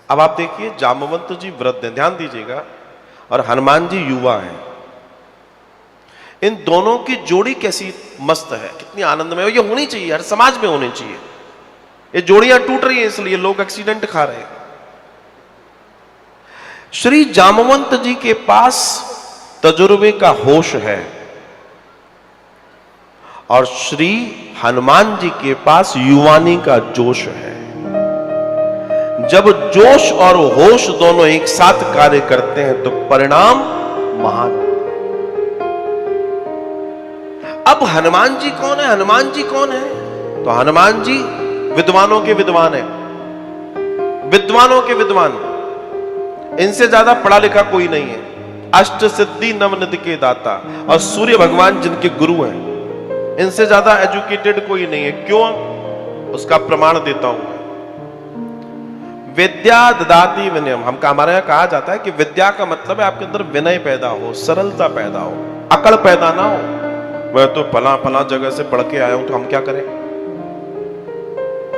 अब आप देखिए, जामवंत जी वृद्ध हैं, ध्यान दीजिएगा, और हनुमान जी युवा हैं। इन दोनों की जोड़ी कैसी मस्त है, कितनी आनंदमय, ये होनी चाहिए, हर समाज में होनी चाहिए। ये जोड़ियां टूट रही हैं इसलिए लोग एक्सीडेंट खा रहे हैं। श्री जामवंत जी के पास तजुर्बे का होश है और श्री हनुमान जी के पास युवानी का जोश है। जब जोश और होश दोनों एक साथ कार्य करते हैं तो परिणाम महान। अब हनुमान जी कौन है? हनुमान जी कौन है? तो हनुमान जी विद्वानों के विद्वान है, विद्वानों के विद्वान। इनसे ज्यादा पढ़ा लिखा कोई नहीं है। अष्ट सिद्धि नवनिधि के दाता और सूर्य भगवान जिनके गुरु हैं, इनसे ज्यादा एजुकेटेड कोई नहीं है। क्यों? उसका प्रमाण देता हूं। विद्या ददाति विनयम, हमारे यहां कहा जाता है कि विद्या का मतलब है आपके अंदर विनय पैदा हो, सरलता पैदा हो, अकड़ पैदा ना हो। मैं तो फला फला जगह से पढ़ के आया हूं, तो हम क्या करें?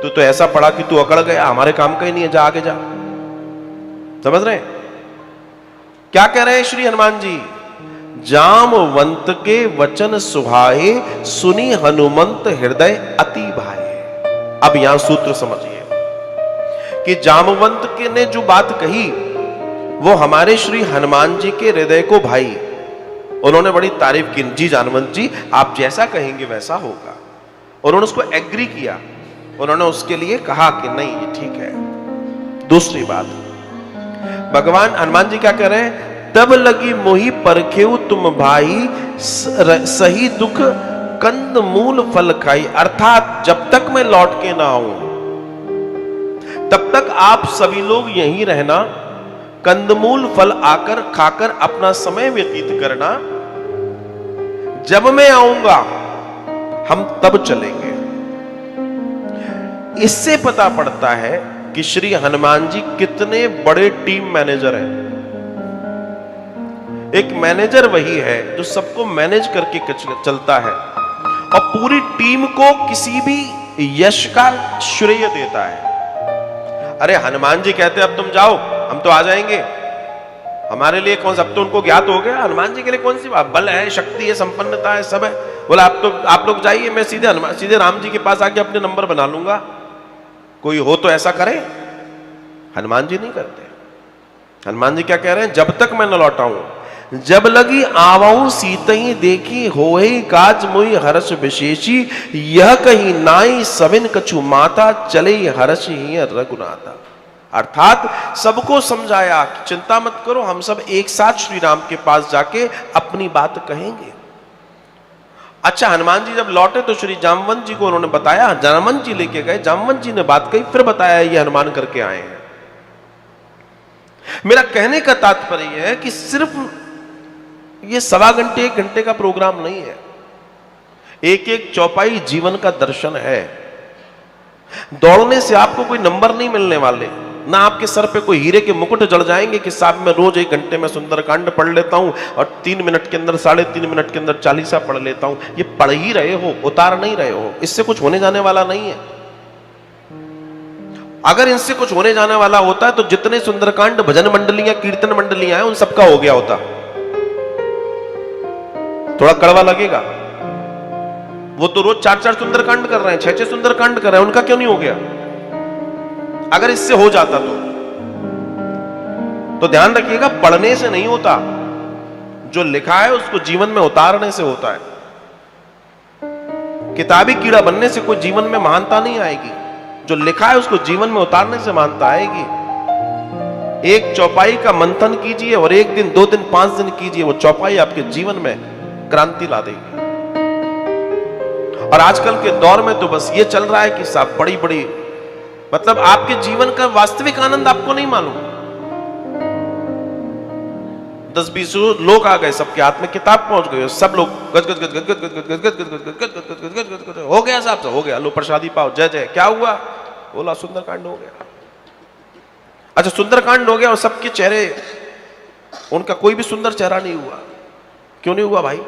तू तो ऐसा पढ़ा कि तू अकड़ गया, हमारे काम का ही नहीं है, जा आगे जा। समझ रहे हैं क्या कह रहे हैं श्री हनुमान जी? जामवंत के वचन सुभाए, सुनी हनुमंत हृदय अति भाए। अब यहां सूत्र समझिए कि जामवंत के ने जो बात कही वो हमारे श्री हनुमान जी के हृदय को भाई। उन्होंने बड़ी तारीफ की, जी जानवंत जी आप जैसा कहेंगे वैसा होगा। उन्होंने उसको एग्री किया, उन्होंने उसके लिए कहा कि नहीं ये ठीक है। दूसरी बात, भगवान हनुमान जी क्या कह रहे हैं? तब लगी मोही परखेऊ तुम भाई, सही दुख कंद मूल फल खाई। अर्थात जब तक मैं लौट के ना आऊं तब तक आप सभी लोग यहीं रहना, कंदमूल फल आकर खाकर अपना समय व्यतीत करना। जब मैं आऊंगा हम तब चलेंगे। इससे पता पड़ता है कि श्री हनुमान जी कितने बड़े टीम मैनेजर हैं। एक मैनेजर वही है जो सबको मैनेज करके चलता है और पूरी टीम को किसी भी यश का श्रेय देता है। अरे हनुमान जी कहते अब तुम जाओ, हम तो आ जाएंगे, हमारे लिए कौन सा, अब तो उनको ज्ञात हो गया। हनुमान जी के लिए कौन सी बात, बल है, शक्ति है, संपन्नता है, सब है। बोला आप लोग जाइए, मैं सीधे राम जी के पास आके अपने नंबर बना लूंगा। कोई हो तो ऐसा करे? हनुमान जी नहीं करते। हनुमान जी क्या कह रहे हैं? जब तक मैं न लौटाऊं, जब लगी आवाऊं सीतई देखी, होए काज मुई हर्ष विशेषी, यह कही नाई सविन कछु माता, चले हर्ष ही रघुनाथा। अर्थात सबको समझाया कि चिंता मत करो, हम सब एक साथ श्री राम के पास जाके अपनी बात कहेंगे। अच्छा, हनुमान जी जब लौटे तो श्री जामवंत जी को उन्होंने बताया, जामवंत जी लेके गए, जामवंत जी ने बात कही, फिर बताया ये हनुमान करके आए हैं। मेरा कहने का तात्पर्य है कि सिर्फ ये सवा घंटे 1 घंटे का प्रोग्राम नहीं है, एक एक चौपाई जीवन का दर्शन है। दौड़ने से आपको कोई नंबर नहीं मिलने वाले, ना आपके सर पे कोई हीरे के मुकुट जड़ जाएंगे कि साहब मैं रोज 1 घंटे में सुंदरकांड पढ़ लेता हूं और 3 मिनट के अंदर 3.5 मिनट के अंदर चालीसा पढ़ लेता हूं। ये पढ़ ही रहे हो, उतार नहीं रहे हो, इससे कुछ होने जाने वाला नहीं है। अगर इनसे कुछ होने जाने वाला होता है तो जितने सुंदरकांड भजन मंडलियां कीर्तन मंडलियां हैं उन सबका हो गया होता। थोड़ा कड़वा लगेगा, वो तो रोज 4-4 सुंदरकांड कर रहे हैं, 6-6 सुंदरकांड कर रहे हैं, उनका क्यों नहीं हो गया? अगर इससे हो जाता तो ध्यान रखिएगा, पढ़ने से नहीं होता, जो लिखा है उसको जीवन में उतारने से होता है। किताबी कीड़ा बनने से कोई जीवन में महानता नहीं आएगी, जो लिखा है उसको जीवन में उतारने से महानता आएगी। एक चौपाई का मंथन कीजिए और 1 दिन 2 दिन 5 दिन कीजिए, वो चौपाई आपके जीवन में क्रांति ला देगी। और आजकल के दौर में तो बस ये चल रहा है कि साहब बड़ी बड़ी, मतलब आपके जीवन का वास्तविक आनंद आपको नहीं मालूम। 10-20 लोग आ गए, सबके हाथ में किताब पहुंच गई, सब लोग गज गज गज गज गज गज गज गज गज गज गज हो गया साहब, हो गया, लो प्रसादी पाओ, जय जय। क्या हुआ? बोला सुंदरकांड हो गया। अच्छा, सुंदरकांड हो गया और सबके चेहरे, उनका कोई भी सुंदर चेहरा नहीं हुआ। क्यों नहीं हुआ भाई?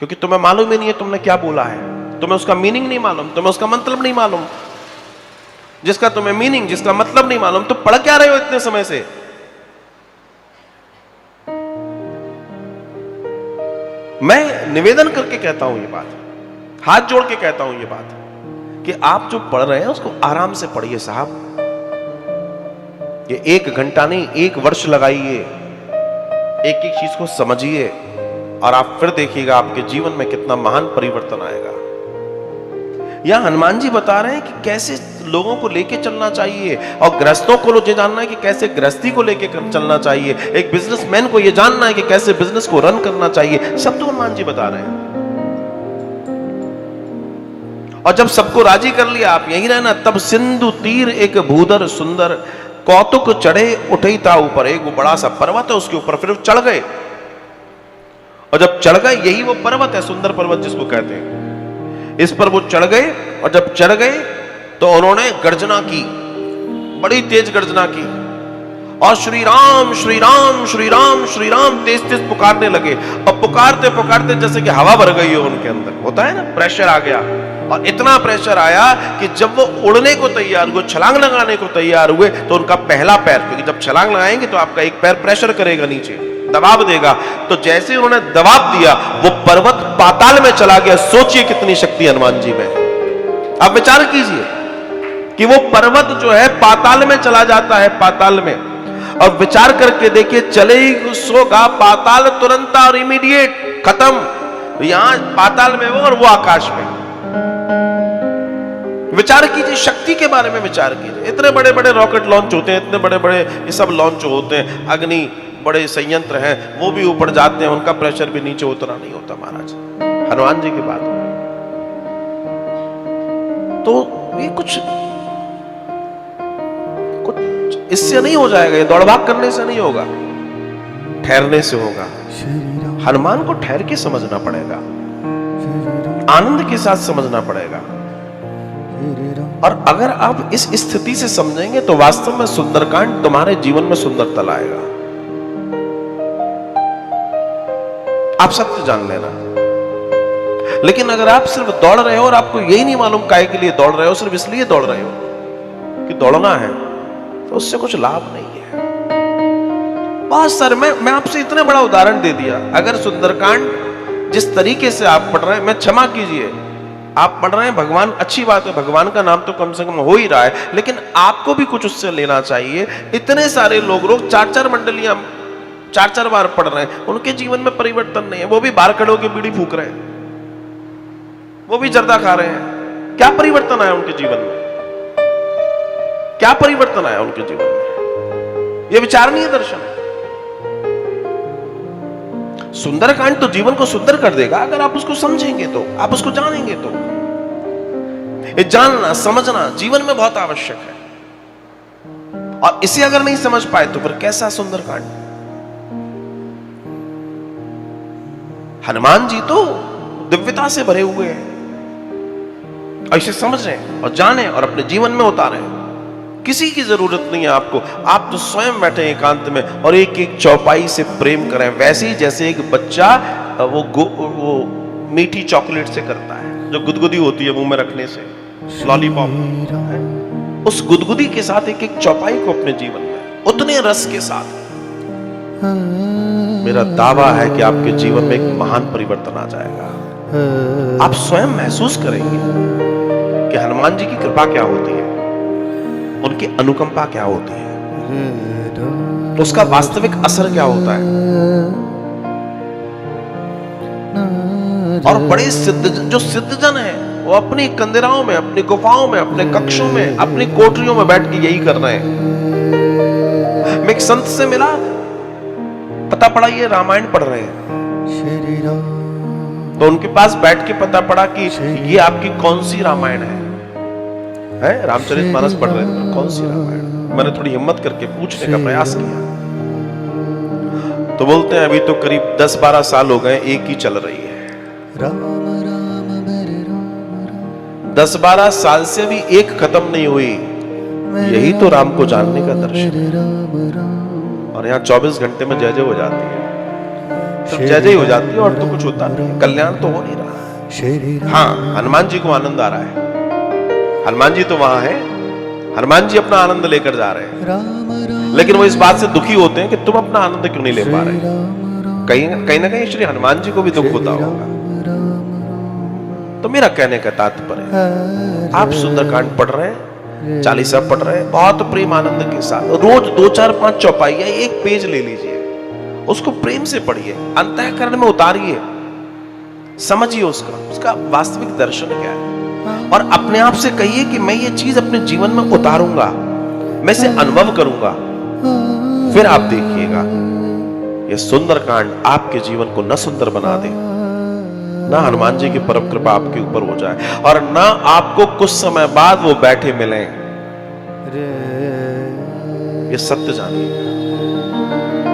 क्योंकि तुम्हें मालूम ही नहीं है तुमने क्या बोला है, तुम्हें उसका मीनिंग नहीं मालूम, तुम्हें उसका मतलब नहीं मालूम। जिसका तुम्हें मीनिंग, जिसका मतलब नहीं मालूम, तो पढ़ क्या रहे हो इतने समय से? मैं निवेदन करके कहता हूं ये बात, हाथ जोड़ के कहता हूं ये बात, कि आप जो पढ़ रहे हैं उसको आराम से पढ़िए साहब। ये 1 घंटा नहीं, 1 वर्ष लगाइए, एक एक चीज को समझिए, और आप फिर देखिएगा आपके जीवन में कितना महान परिवर्तन आएगा। यहां हनुमान जी बता रहे हैं कि कैसे लोगों को लेके चलना चाहिए, और गृहस्थों को ये जानना है कि कैसे गृहस्थी को लेके चलना चाहिए, एक बिजनेसमैन को ये जानना है कि कैसे बिजनेस को रन करना चाहिए। सब तो हनुमान जी बता रहे हैं। और जब सबको राजी कर लिया, आप यही रहना, तब सिंधु तीर एक भूधर सुंदर, कौतुक चढ़े उठे था ऊपर। एक वो बड़ा सा पर्वत है, उसके ऊपर फिर चढ़ गए, और जब चढ़ गए, यही वो पर्वत है, सुंदर पर्वत जिसको कहते हैं, इस पर वो चढ़ गए। और जब चढ़ गए तो उन्होंने गर्जना की, बड़ी तेज गर्जना की, और श्री राम श्री राम श्री राम श्री राम तेज तेज पुकारने लगे। और पुकारते पुकारते जैसे कि हवा भर गई हो उनके अंदर, होता है ना, प्रेशर आ गया। और इतना प्रेशर आया कि जब वो उड़ने को तैयार हुए, छलांग लगाने को तैयार हुए, तो उनका पहला पैर, क्योंकि जब छलांग लगाएंगे तो आपका एक पैर प्रेशर करेगा, नीचे दबाव देगा, तो जैसे उन्होंने दबाव दिया, वो पर्वत पाताल में चला गया। सोचिए कितनी शक्ति हनुमान जी में। आप विचार कीजिए कि वो पर्वत जो है पाताल में चला जाता है, पाताल में, और विचार करके देखिए, चले ही सोगा पाताल तुरंत और इमीडिएट खत्म। यहां पाताल में वो और वो आकाश में। विचार कीजिए, शक्ति के बारे में विचार कीजिए। इतने बड़े बड़े रॉकेट लॉन्च होते हैं, इतने बड़े बड़े ये सब लॉन्च होते हैं, अग्नि बड़े संयंत्र हैं, वो भी ऊपर जाते हैं, उनका प्रेशर भी नीचे उतना नहीं होता महाराज। हनुमान जी की बात तो ये कुछ इससे नहीं हो जाएगा, ये दौड़ भाग करने से नहीं होगा, ठहरने से होगा। हनुमान को ठहर के समझना पड़ेगा, आनंद के साथ समझना पड़ेगा। और अगर आप इस स्थिति से समझेंगे तो वास्तव में सुंदरकांड तुम्हारे जीवन में सुंदरता लाएगा। आप सत्य जान लेना। लेकिन अगर आप सिर्फ दौड़ रहे हो और आपको यही नहीं मालूम काहे के लिए दौड़ रहे हो, सिर्फ इसलिए दौड़ रहे हो कि दौड़ना है, तो उससे कुछ लाभ नहीं है। बहुत सर मैं आपसे इतना बड़ा उदाहरण दे दिया। अगर सुंदरकांड जिस तरीके से आप पढ़ रहे हैं, मैं क्षमा कीजिए, आप पढ़ रहे हैं, भगवान, अच्छी बात है, भगवान का नाम तो कम से कम हो ही रहा है, लेकिन आपको भी कुछ उससे लेना चाहिए। इतने सारे लोग 4-4 मंडलियां 4-4 बार पढ़ रहे हैं, उनके जीवन में परिवर्तन नहीं है। वो भी बाहर खड़े होकर बीड़ी फूक रहे हैं, वो भी जर्दा खा रहे हैं। क्या परिवर्तन आया उनके जीवन में? क्या परिवर्तन आया उनके जीवन में? ये विचारणीय दर्शन है। सुंदरकांड तो जीवन को सुंदर कर देगा अगर आप उसको समझेंगे तो, आप उसको जानेंगे तो। ये जानना समझना जीवन में बहुत आवश्यक है, और इसे अगर नहीं समझ पाए तो फिर कैसा सुंदरकांड? हनुमान जी तो दिव्यता से भरे हुए हैं, और इसे समझें और जानें और अपने जीवन में उतारें। किसी की जरूरत नहीं है आपको, आप तो स्वयं बैठे एकांत में और एक एक चौपाई से प्रेम करें, वैसे ही जैसे एक बच्चा वो मीठी चॉकलेट से करता है, जो गुदगुदी होती है मुंह में रखने से, लॉलीपॉप, उस गुदगुदी के साथ एक एक चौपाई को अपने जीवन में उतने रस के साथ, मेरा दावा है कि आपके जीवन में एक महान परिवर्तन आ जाएगा। आप स्वयं महसूस करेंगे कि हनुमान जी की कृपा क्या होती है, उनकी अनुकंपा क्या होती है, तो उसका वास्तविक असर क्या होता है। और बड़े जो सिद्धजन है, वो अपनी कंदिराओं में, अपनी गुफाओं में, अपने कक्षों में, अपनी कोठरियों में बैठ के यही कर रहे हैं। मैं एक संत से मिला, पता पड़ा ये रामायण पढ़ रहे हैं, तो उनके पास बैठ के पता पड़ा कि ये आपकी कौन सी रामायण है? रामचरितमानस पढ़ रहे थे, कौन सी रामायण? मैंने थोड़ी हिम्मत करके पूछने का प्रयास किया, तो बोलते हैं अभी तो करीब 10-12 साल हो गए, एक ही चल रही है। 10-12 साल से भी एक खत्म नहीं हुई। यही तो राम को जानने का दर्शन है। और यहाँ 24 घंटे में जय जय हो जाती है, सिर्फ जय जय हो जाती है, और तो कुछ होता नहीं, कल्याण तो हो नहीं रहा। हाँ, हनुमान जी को आनंद आ रहा है। हनुमान जी तो वहां है, हनुमान जी अपना आनंद लेकर जा रहे हैं, लेकिन वो इस बात से दुखी होते हैं कि तुम अपना आनंद क्यों नहीं ले पा रहे। कहीं ना कहीं श्री हनुमान जी को भी दुख होता होगा। तो मेरा कहने का तात्पर्य, आप सुंदरकांड पढ़ रहे हैं, चालीसा पढ़ रहे हैं, बहुत प्रेम आनंद के साथ रोज 2 4 5 चौपाइयां, एक पेज ले लीजिए, उसको प्रेम से पढ़िए, अंतःकरण में उतारिए, समझिए उसका वास्तविक दर्शन क्या है, और अपने आप से कहिए कि मैं ये चीज अपने जीवन में उतारूंगा, मैं इसे अनुभव करूंगा। फिर आप देखिएगा ये सुंदरकांड आपके जीवन को न सुंदर बना दे, ना हनुमान जी की परम कृपा आपके ऊपर हो जाए, और ना आपको कुछ समय बाद वो बैठे मिलें। ये सत्य जानिए।